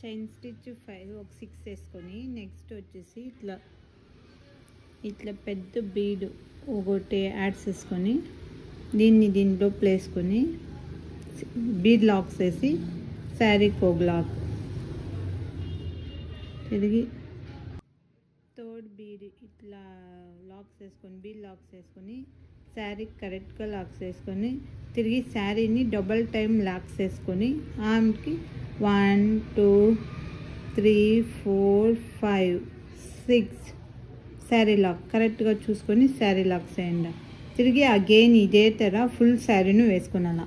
Chain stitch 5 ఒక 6 వేసుకొని next వచ్చేసి ఇట్లా పెద్ద బీడ్ ఒకటి యాడ్ చేసుకొని దీంట్లో ప్లేసుకొని బీడ్ లాక్స్ వేసి శారీకి ఒక లాక్ తిరిగి థర్డ్ బీడ్ ఇట్లా లాక్స్ వేసుకొని బీడ్ లాక్స్ వేసుకొని శారీకి కరెక్ట్గా లాక్స్ వేసుకొని తిరిగి శారీని డబల్ టైం లాక్స్ వేసుకొని ఆమెకి 1 2 3 4 5 6 శారీ లాక్ కరెక్ట్గా చూసుకొని శారీ లాక్స్ వేయండి. తిరిగి అగైన్ ఇదే తెర ఫుల్ శారీను వేసుకున్నాను.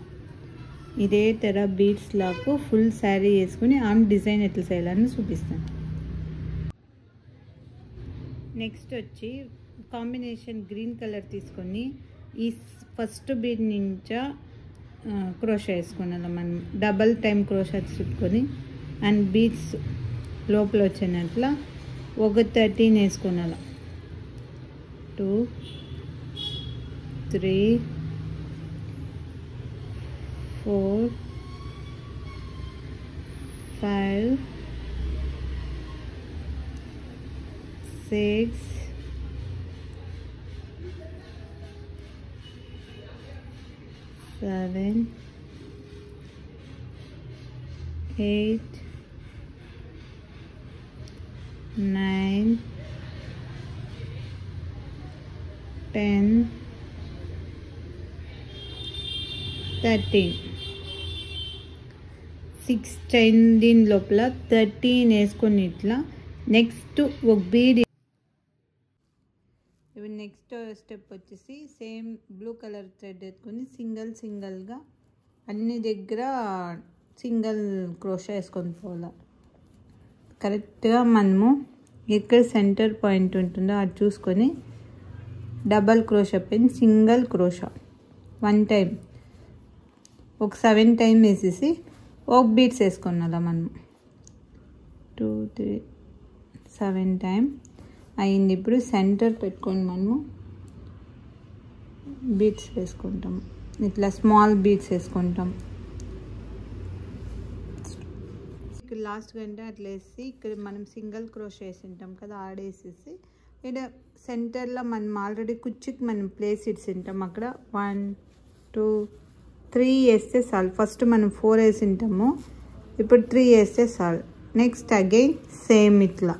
ఇదే తెర బీడ్స్ లాక్ ఫుల్ శారీ వేసుకొని ఆమె డిజైన్ ఎట్లా చేయాలని చూపిస్తాను. నెక్స్ట్ వచ్చి కాంబినేషన్ గ్రీన్ కలర్ తీసుకొని ఈ ఫస్ట్ బీడ్ నుంచి క్రోషా వేసుకున్నాను. మనం డబల్ టైం క్రోషా చుట్టుకొని అండ్ బీడ్స్ లోపల వచ్చినట్ల ఒక 13 వేసుకున్నాను. 2 3 4 5 6 7 8 9 10 13 6 చైన్ దీని లోపల 13 వేసుకొని ఇట్లా నెక్స్ట్ ఒక బీడ్. ఇప్పుడు నెక్స్ట్ స్టెప్ వచ్చేసి సేమ్ బ్లూ కలర్ థ్రెడ్ ఎత్తుకొని సింగిల్గా అన్ని దగ్గర సింగిల్ క్రోషా వేసుకొని పోవాలి. కరెక్ట్గా మనము ఎక్కడ సెంటర్ పాయింట్ ఉంటుందో అది చూసుకొని double crochet pen single crochet 1 time ఒక 7 టైం వేసేసి ఒక బీడ్స్ వేసుకున్నాం. మనము 2 3 7 టైం అయింది. ఇప్పుడు సెంటర్ పెట్టుకొని మనము బీడ్స్ వేసుకుంటాం. ఇట్లా స్మాల్ బీడ్స్ వేసుకుంటాం. ఇక్కడ లాస్ట్ గంట అట్లా వేసి ఇక్కడ మనం సింగిల్ క్రోషా వేసి ఉంటాం కదా ఆడేసేసి ఇక్కడ సెంటర్లో మనం ఆల్రెడీ కుచ్చికి మనం ప్లేస్ ఇట్స్ ఉంటాం. అక్కడ 1 2 3 వేస్తే చాలు. ఫస్ట్ మనం 4 వేసి ఉంటాము, ఇప్పుడు 3 వేస్తే చాలు. నెక్స్ట్ అగైన్ సేమ్ ఇట్లా